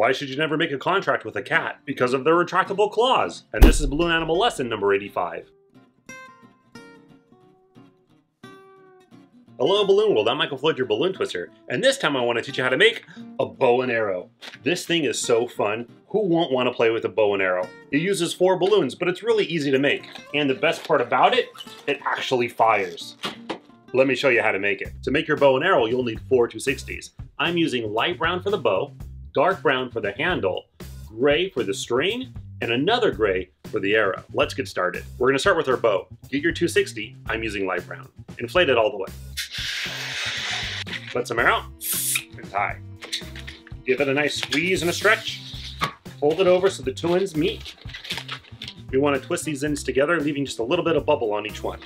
Why should you never make a contract with a cat? Because of their retractable claws. And this is Balloon Animal Lesson number 85. Hello Balloon World, I'm Michael Floyd, your balloon twister, and this time I want to teach you how to make a bow and arrow. This thing is so fun. Who won't want to play with a bow and arrow? It uses 4 balloons, but it's really easy to make. And the best part about it, it actually fires. Let me show you how to make it. To make your bow and arrow, you'll need 4 260s. I'm using light brown for the bow, dark brown for the handle, gray for the string, and another gray for the arrow. Let's get started. We're going to start with our bow. Get your 260, I'm using light brown. Inflate it all the way. Let some air out and tie. Give it a nice squeeze and a stretch. Fold it over so the 2 ends meet. We want to twist these ends together, leaving just a little bit of bubble on each one.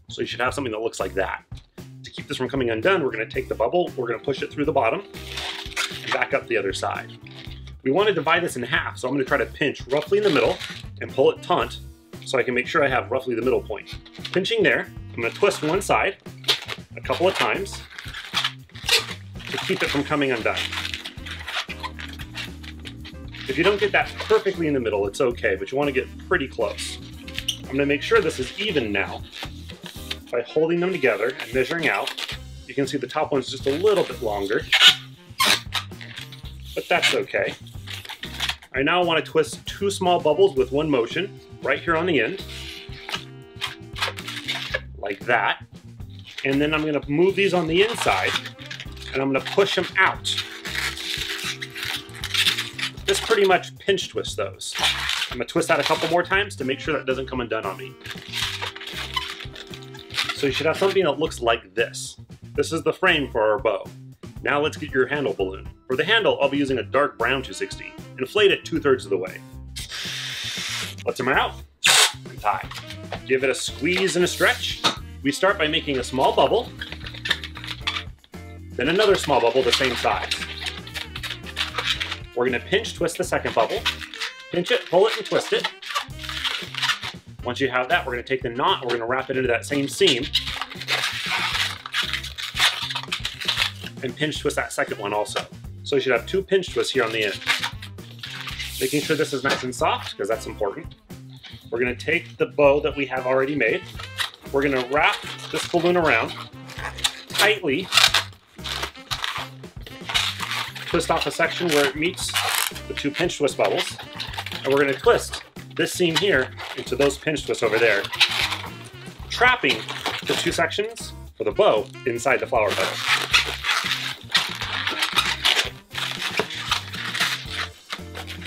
So you should have something that looks like that. To keep this from coming undone, we're going to take the bubble, we're going to push it through the bottom, and back up the other side. We want to divide this in half, so I'm going to try to pinch roughly in the middle and pull it taut so I can make sure I have roughly the middle point. Pinching there, I'm going to twist one side a couple of times to keep it from coming undone. If you don't get that perfectly in the middle, it's okay, but you want to get pretty close. I'm going to make sure this is even now by holding them together and measuring out. You can see the top one's just a little bit longer, but that's okay. I now want to twist 2 small bubbles with one motion right here on the end, like that. And then I'm going to move these on the inside, and I'm going to push them out. This pretty much pinch twists those. I'm going to twist that a couple more times to make sure that doesn't come undone on me. So you should have something that looks like this. This is the frame for our bow. Now let's get your handle balloon. For the handle, I'll be using a dark brown 260. Inflate it 2/3 of the way. Let some air out and tie. Give it a squeeze and a stretch. We start by making a small bubble, then another small bubble the same size. We're going to pinch twist the second bubble, pinch it, pull it, and twist it. Once you have that, we're going to take the knot, we're going to wrap it into that same seam, and pinch twist that second one also. So you should have 2 pinch twists here on the end. Making sure this is nice and soft, because that's important. We're going to take the bow that we have already made. We're going to wrap this balloon around tightly, twist off a section where it meets the 2 pinch twist bubbles, and we're going to twist this seam here into those pinch twists over there, trapping the 2 sections for the bow inside the flower petal.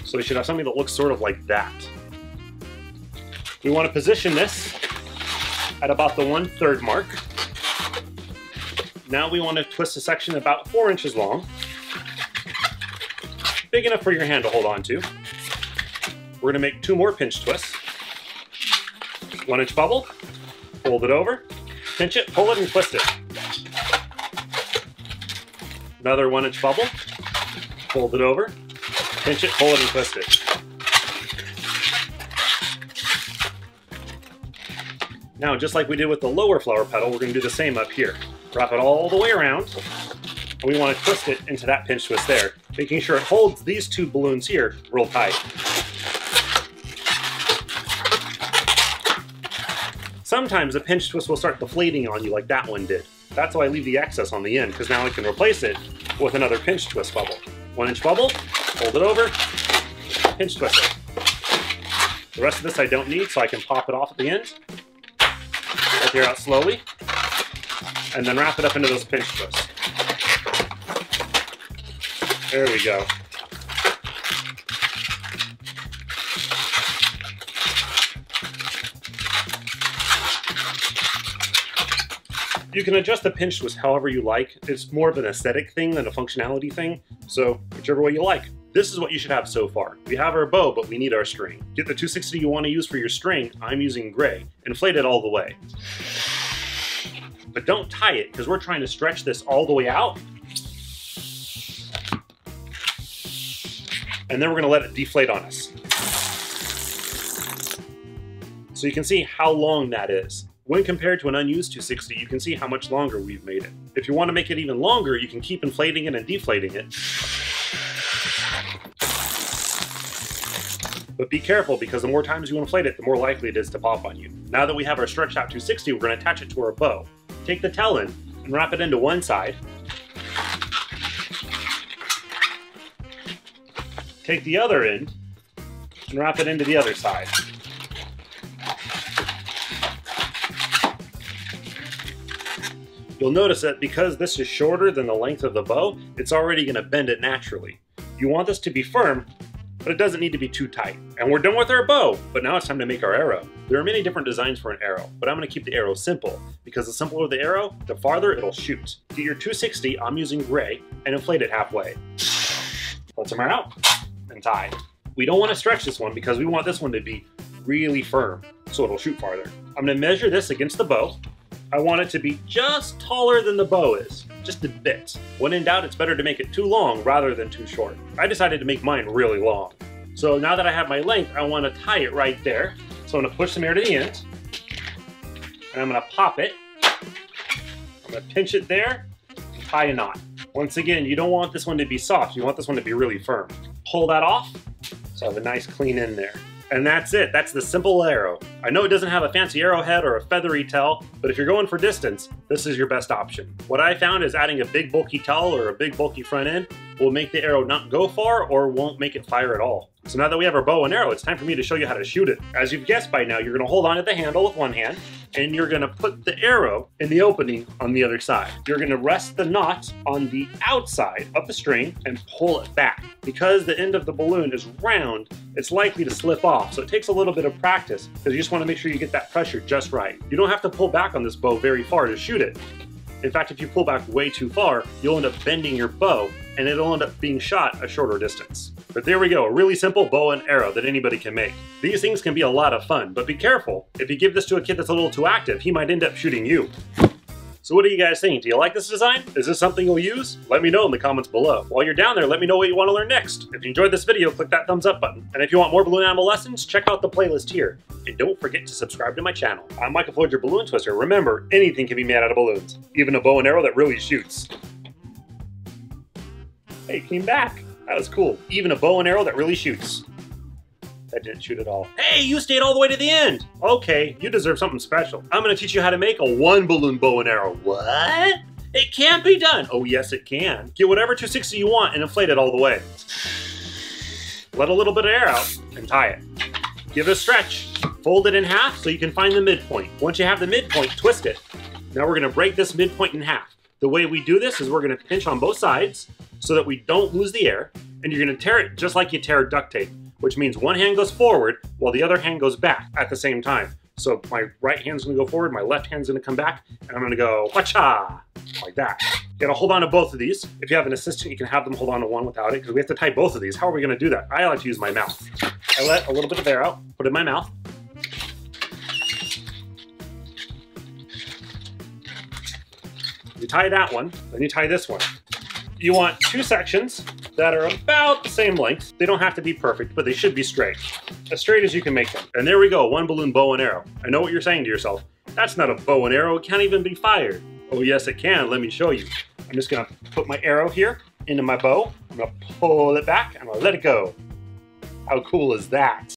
So we should have something that looks sort of like that. We want to position this at about the 1/3 mark. Now we want to twist a section about 4 inches long, big enough for your hand to hold on to. We're going to make 2 more pinch twists. 1-inch bubble, fold it over, pinch it, pull it, and twist it. Another 1-inch bubble, fold it over, pinch it, pull it, and twist it. Now, just like we did with the lower flower petal, we're going to do the same up here. Wrap it all the way around, and we want to twist it into that pinch twist there, making sure it holds these 2 balloons here real tight. Sometimes a pinch twist will start deflating on you like that one did. That's why I leave the excess on the end, because now I can replace it with another pinch twist bubble. 1-inch bubble, fold it over, pinch twist it. The rest of this I don't need, so I can pop it off at the end. Let the air out slowly, and then wrap it up into those pinch twists. There we go. You can adjust the pinch twist however you like. It's more of an aesthetic thing than a functionality thing, so whichever way you like. This is what you should have so far. We have our bow, but we need our string. Get the 260 you want to use for your string. I'm using gray. Inflate it all the way. But don't tie it, because we're trying to stretch this all the way out. And then we're going to let it deflate on us. So you can see how long that is. When compared to an unused 260, you can see how much longer we've made it. If you want to make it even longer, you can keep inflating it and deflating it. But be careful, because the more times you inflate it, the more likely it is to pop on you. Now that we have our stretched out 260, we're going to attach it to our bow. Take the talon and wrap it into one side. Take the other end and wrap it into the other side. You'll notice that because this is shorter than the length of the bow, it's already going to bend it naturally. You want this to be firm, but it doesn't need to be too tight. And we're done with our bow, but now it's time to make our arrow. There are many different designs for an arrow, but I'm going to keep the arrow simple, because the simpler the arrow, the farther it'll shoot. Get your 260, I'm using gray, and inflate it halfway. Let them out and tie. We don't want to stretch this one because we want this one to be really firm, so it'll shoot farther. I'm going to measure this against the bow. I want it to be just taller than the bow is, just a bit. When in doubt, it's better to make it too long rather than too short. I decided to make mine really long. So now that I have my length, I want to tie it right there. So I'm going to push some air to the end, and I'm going to pop it. I'm going to pinch it there and tie a knot. Once again, you don't want this one to be soft. You want this one to be really firm. Pull that off, so I have a nice clean end there. And that's it. That's the simple arrow. I know it doesn't have a fancy arrowhead or a feathery tell, but if you're going for distance, this is your best option. What I found is adding a big bulky tell or a big bulky front end will make the arrow not go far or won't make it fire at all. So now that we have our bow and arrow, it's time for me to show you how to shoot it. As you've guessed by now, you're going to hold on to the handle with one hand, and you're going to put the arrow in the opening on the other side. You're going to rest the knot on the outside of the string and pull it back. Because the end of the balloon is round, it's likely to slip off, so it takes a little bit of practice, because you just want to make sure you get that pressure just right. You don't have to pull back on this bow very far to shoot it. In fact, if you pull back way too far, you'll end up bending your bow, and it'll end up being shot a shorter distance. But there we go, a really simple bow and arrow that anybody can make. These things can be a lot of fun, but be careful. If you give this to a kid that's a little too active, he might end up shooting you. So what do you guys think? Do you like this design? Is this something you'll use? Let me know in the comments below. While you're down there, let me know what you want to learn next. If you enjoyed this video, click that thumbs up button. And if you want more balloon animal lessons, check out the playlist here. And don't forget to subscribe to my channel. I'm Michael Floyd, your balloon twister. Remember, anything can be made out of balloons, even a bow and arrow that really shoots. Hey, it came back. That was cool. Even a bow and arrow that really shoots. That didn't shoot at all. Hey, you stayed all the way to the end. Okay, you deserve something special. I'm gonna teach you how to make a one balloon bow and arrow. What? It can't be done. Oh yes, it can. Get whatever 260 you want and inflate it all the way. Let a little bit of air out and tie it. Give it a stretch. Fold it in half so you can find the midpoint. Once you have the midpoint, twist it. Now we're gonna break this midpoint in half. The way we do this is we're gonna pinch on both sides so that we don't lose the air, and you're gonna tear it just like you tear duct tape, which means one hand goes forward while the other hand goes back at the same time. So my right hand's gonna go forward, my left hand's gonna come back, and I'm gonna go wha-cha, like that. You gotta hold on to both of these. If you have an assistant, you can have them hold on to one without it, because we have to tie both of these. How are we gonna do that? I like to use my mouth. I let a little bit of air out, put it in my mouth. You tie that one, then you tie this one. You want two sections that are about the same length. They don't have to be perfect, but they should be straight. As straight as you can make them. And there we go, one balloon bow and arrow. I know what you're saying to yourself. That's not a bow and arrow, it can't even be fired. Oh yes it can, let me show you. I'm just gonna put my arrow here into my bow. I'm gonna pull it back and I'll let it go. How cool is that?